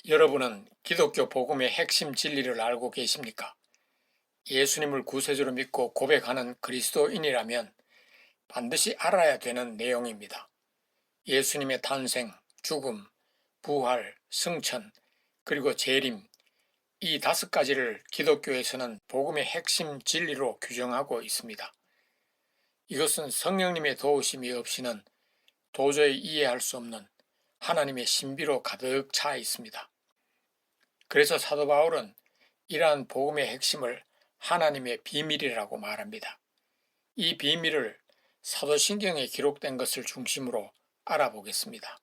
여러분은 기독교 복음의 핵심 진리를 알고 계십니까? 예수님을 구세주로 믿고 고백하는 그리스도인이라면 반드시 알아야 되는 내용입니다. 예수님의 탄생, 죽음, 부활, 승천, 그리고 재림, 이 5가지를 기독교에서는 복음의 핵심 진리로 규정하고 있습니다. 이것은 성령님의 도우심이 없이는 도저히 이해할 수 없는 하나님의 신비로 가득 차 있습니다. 그래서 사도 바울은 이러한 복음의 핵심을 하나님의 비밀이라고 말합니다. 이 비밀을 사도신경에 기록된 것을 중심으로 알아보겠습니다.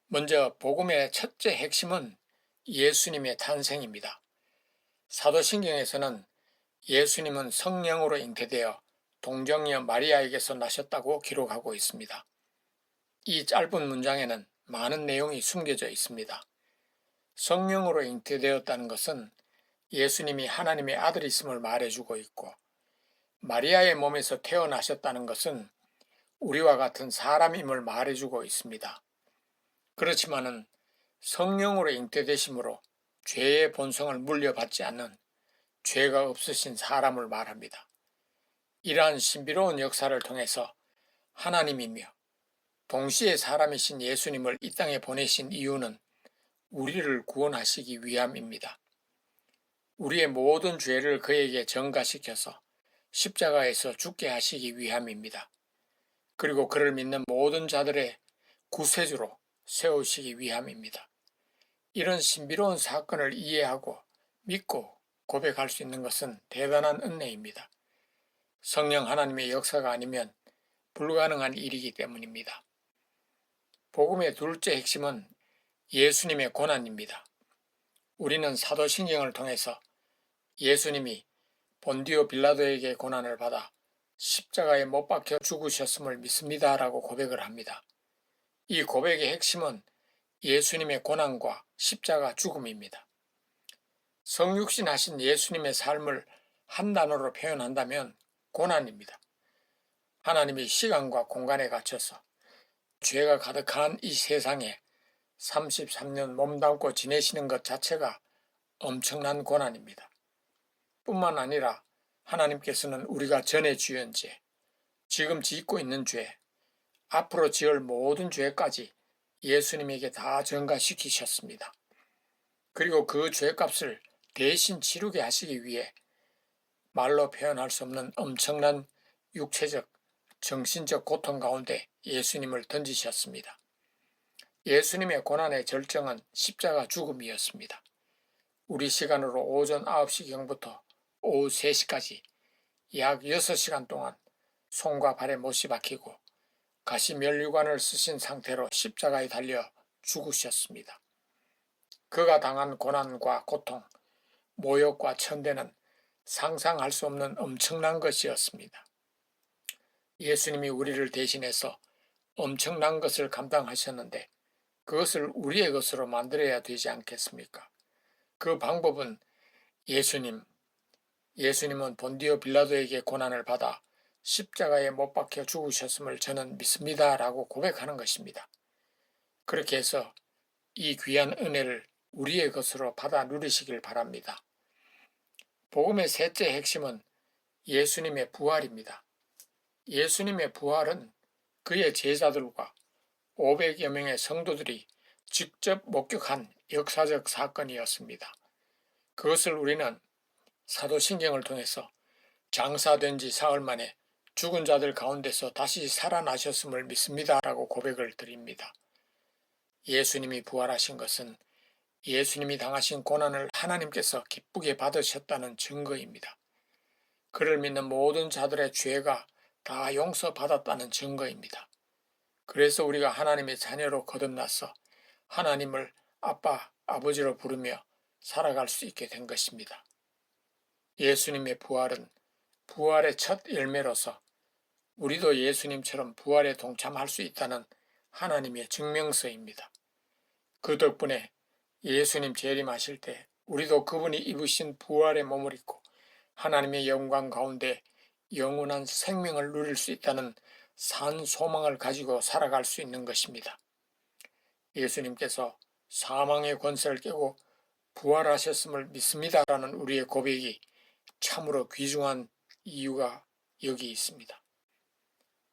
먼저 복음의 첫째 핵심은 예수님의 탄생입니다. 사도신경에서는 예수님은 성령으로 잉태되어 동정녀 마리아에게서 나셨다고 기록하고 있습니다. 이 짧은 문장에는 많은 내용이 숨겨져 있습니다. 성령으로 잉태되었다는 것은 예수님이 하나님의 아들이심을 말해주고 있고, 마리아의 몸에서 태어나셨다는 것은 우리와 같은 사람임을 말해주고 있습니다. 그렇지만은 성령으로 잉태되심으로 죄의 본성을 물려받지 않는 죄가 없으신 사람을 말합니다. 이러한 신비로운 역사를 통해서 하나님이며 동시에 사람이신 예수님을 이 땅에 보내신 이유는 우리를 구원하시기 위함입니다. 우리의 모든 죄를 그에게 전가시켜서 십자가에서 죽게 하시기 위함입니다. 그리고 그를 믿는 모든 자들의 구세주로 세우시기 위함입니다. 이런 신비로운 사건을 이해하고 믿고 고백할 수 있는 것은 대단한 은혜입니다. 성령 하나님의 역사가 아니면 불가능한 일이기 때문입니다. 복음의 둘째 핵심은 예수님의 고난입니다. 우리는 사도신경을 통해서 예수님이 본디오 빌라도에게 고난을 받아 십자가에 못 박혀 죽으셨음을 믿습니다라고 고백을 합니다. 이 고백의 핵심은 예수님의 고난과 십자가 죽음입니다. 성육신 하신 예수님의 삶을 한 단어로 표현한다면 고난입니다. 하나님이 시간과 공간에 갇혀서 죄가 가득한 이 세상에 33년 몸담고 지내시는 것 자체가 엄청난 고난입니다. 뿐만 아니라 하나님께서는 우리가 전에 지은 죄, 지금 짓고 있는 죄, 앞으로 지을 모든 죄까지 예수님에게 다 전가시키셨습니다. 그리고 그 죄값을 대신 치르게 하시기 위해 말로 표현할 수 없는 엄청난 육체적, 정신적 고통 가운데 예수님을 던지셨습니다. 예수님의 고난의 절정은 십자가 죽음이었습니다. 우리 시간으로 오전 9시경부터 오후 3시까지 약 6시간 동안 손과 발에 못이 박히고 가시면류관을 쓰신 상태로 십자가에 달려 죽으셨습니다. 그가 당한 고난과 고통, 모욕과 천대는 상상할 수 없는 엄청난 것이었습니다. 예수님이 우리를 대신해서 엄청난 것을 감당하셨는데 그것을 우리의 것으로 만들어야 되지 않겠습니까? 그 방법은 예수님은 본디오 빌라도에게 고난을 받아 십자가에 못 박혀 죽으셨음을 저는 믿습니다 라고 고백하는 것입니다. 그렇게 해서 이 귀한 은혜를 우리의 것으로 받아 누리시길 바랍니다. 복음의 셋째 핵심은 예수님의 부활입니다. 예수님의 부활은 그의 제자들과 500여 명의 성도들이 직접 목격한 역사적 사건이었습니다. 그것을 우리는 사도신경을 통해서 장사된 지 사흘 만에 죽은 자들 가운데서 다시 살아나셨음을 믿습니다라고 고백을 드립니다. 예수님이 부활하신 것은 예수님이 당하신 고난을 하나님께서 기쁘게 받으셨다는 증거입니다. 그를 믿는 모든 자들의 죄가 다 용서받았다는 증거입니다. 그래서 우리가 하나님의 자녀로 거듭나서 하나님을 아빠, 아버지로 부르며 살아갈 수 있게 된 것입니다. 예수님의 부활은 부활의 첫 열매로서 우리도 예수님처럼 부활에 동참할 수 있다는 하나님의 증명서입니다. 그 덕분에 예수님 재림하실 때 우리도 그분이 입으신 부활의 몸을 입고 하나님의 영광 가운데 영원한 생명을 누릴 수 있다는 산 소망을 가지고 살아갈 수 있는 것입니다. 예수님께서 사망의 권세를 깨고 부활하셨음을 믿습니다라는 우리의 고백이 참으로 귀중한 이유가 여기 있습니다.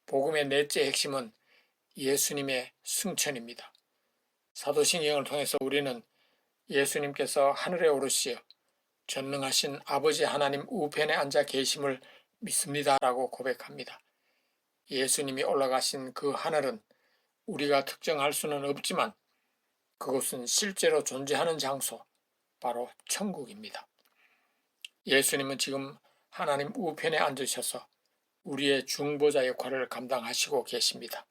복음의 넷째 핵심은 예수님의 승천입니다. 사도신경을 통해서 우리는 예수님께서 하늘에 오르시어 전능하신 아버지 하나님 우편에 앉아 계심을 믿습니다라고 고백합니다. 예수님이 올라가신 그 하늘은 우리가 특정할 수는 없지만 그곳은 실제로 존재하는 장소, 바로 천국입니다. 예수님은 지금 하나님 우편에 앉으셔서 우리의 중보자 역할을 감당하시고 계십니다.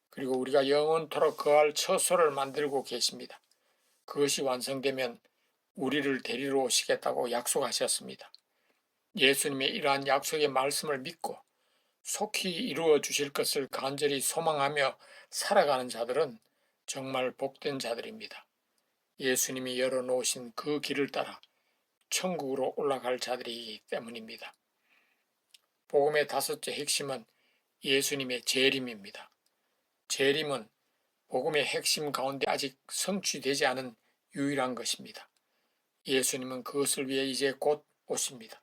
그리고 우리가 영원토록 거할 처소를 만들고 계십니다. 그것이 완성되면 우리를 데리러 오시겠다고 약속하셨습니다. 예수님의 이러한 약속의 말씀을 믿고 속히 이루어 주실 것을 간절히 소망하며 살아가는 자들은 정말 복된 자들입니다. 예수님이 열어놓으신 그 길을 따라 천국으로 올라갈 자들이기 때문입니다. 복음의 다섯째 핵심은 예수님의 재림입니다. 재림은 복음의 핵심 가운데 아직 성취되지 않은 유일한 것입니다. 예수님은 그것을 위해 이제 곧 오십니다.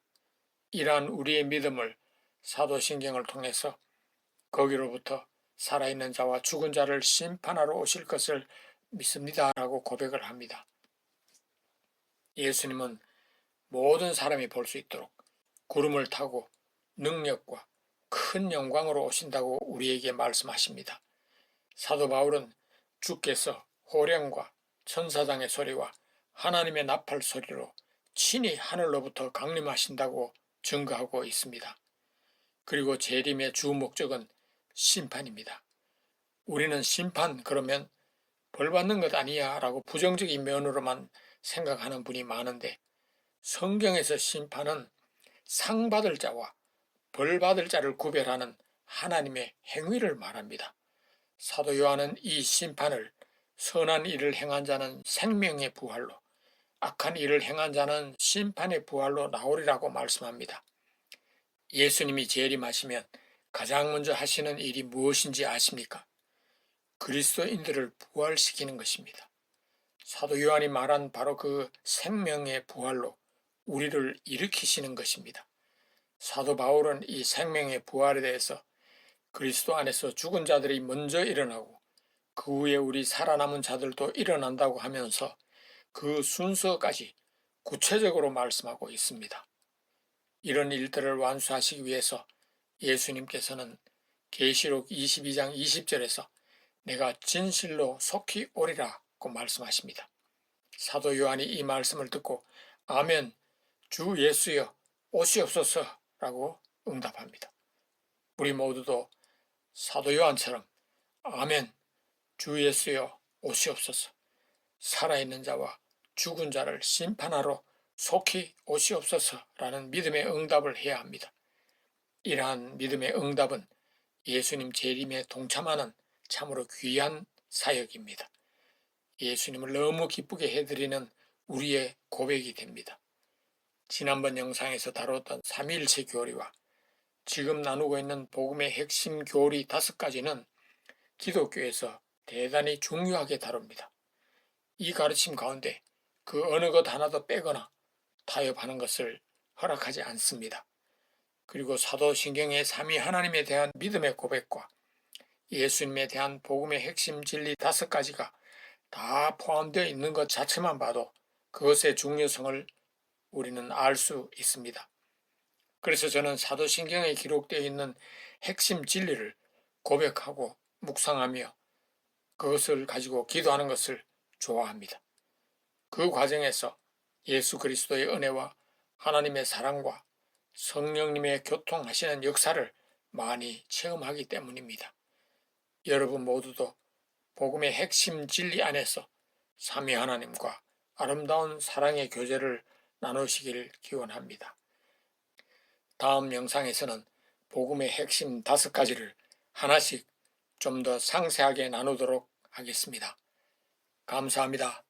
이러한 우리의 믿음을 사도신경을 통해서 거기로부터 살아있는 자와 죽은 자를 심판하러 오실 것을 믿습니다라고 고백을 합니다. 예수님은 모든 사람이 볼 수 있도록 구름을 타고 능력과 큰 영광으로 오신다고 우리에게 말씀하십니다. 사도 바울은 주께서 호령과 천사장의 소리와 하나님의 나팔 소리로 친히 하늘로부터 강림하신다고 증거하고 있습니다. 그리고 재림의 주 목적은 심판입니다. 우리는 심판 그러면 벌 받는 것 아니야 라고 부정적인 면으로만 생각하는 분이 많은데 성경에서 심판은 상 받을 자와 벌 받을 자를 구별하는 하나님의 행위를 말합니다. 사도 요한은 이 심판을 선한 일을 행한 자는 생명의 부활로, 악한 일을 행한 자는 심판의 부활로 나오리라고 말씀합니다. 예수님이 재림하시면 가장 먼저 하시는 일이 무엇인지 아십니까? 그리스도인들을 부활시키는 것입니다. 사도 요한이 말한 바로 그 생명의 부활로 우리를 일으키시는 것입니다. 사도 바울은 이 생명의 부활에 대해서 그리스도 안에서 죽은 자들이 먼저 일어나고 그 후에 우리 살아남은 자들도 일어난다고 하면서 그 순서까지 구체적으로 말씀하고 있습니다. 이런 일들을 완수하시기 위해서 예수님께서는 계시록 22장 20절에서 내가 진실로 속히 오리라고 말씀하십니다. 사도 요한이 이 말씀을 듣고 아멘, 주 예수여 오시옵소서라고 응답합니다. 우리 모두도 사도 요한처럼 아멘, 주 예수여 오시옵소서, 살아있는 자와 죽은 자를 심판하러 속히 오시옵소서라는 믿음의 응답을 해야 합니다. 이러한 믿음의 응답은 예수님 재림에 동참하는 참으로 귀한 사역입니다. 예수님을 너무 기쁘게 해드리는 우리의 고백이 됩니다. 지난번 영상에서 다뤘던 삼위일체 교리와 지금 나누고 있는 복음의 핵심 교리 5가지는 기독교에서 대단히 중요하게 다룹니다. 이 가르침 가운데 그 어느 것 하나도 빼거나 타협하는 것을 허락하지 않습니다. 그리고 사도신경의 삼위 하나님에 대한 믿음의 고백과 예수님에 대한 복음의 핵심 진리 5가지가 다 포함되어 있는 것 자체만 봐도 그것의 중요성을 우리는 알 수 있습니다. 그래서 저는 사도신경에 기록되어 있는 핵심 진리를 고백하고 묵상하며 그것을 가지고 기도하는 것을 좋아합니다. 그 과정에서 예수 그리스도의 은혜와 하나님의 사랑과 성령님의 교통하시는 역사를 많이 체험하기 때문입니다. 여러분 모두도 복음의 핵심 진리 안에서 삼위 하나님과 아름다운 사랑의 교제를 나누시길 기원합니다. 다음 영상에서는 복음의 핵심 5가지를 하나씩 좀 더 상세하게 나누도록 하겠습니다. 감사합니다.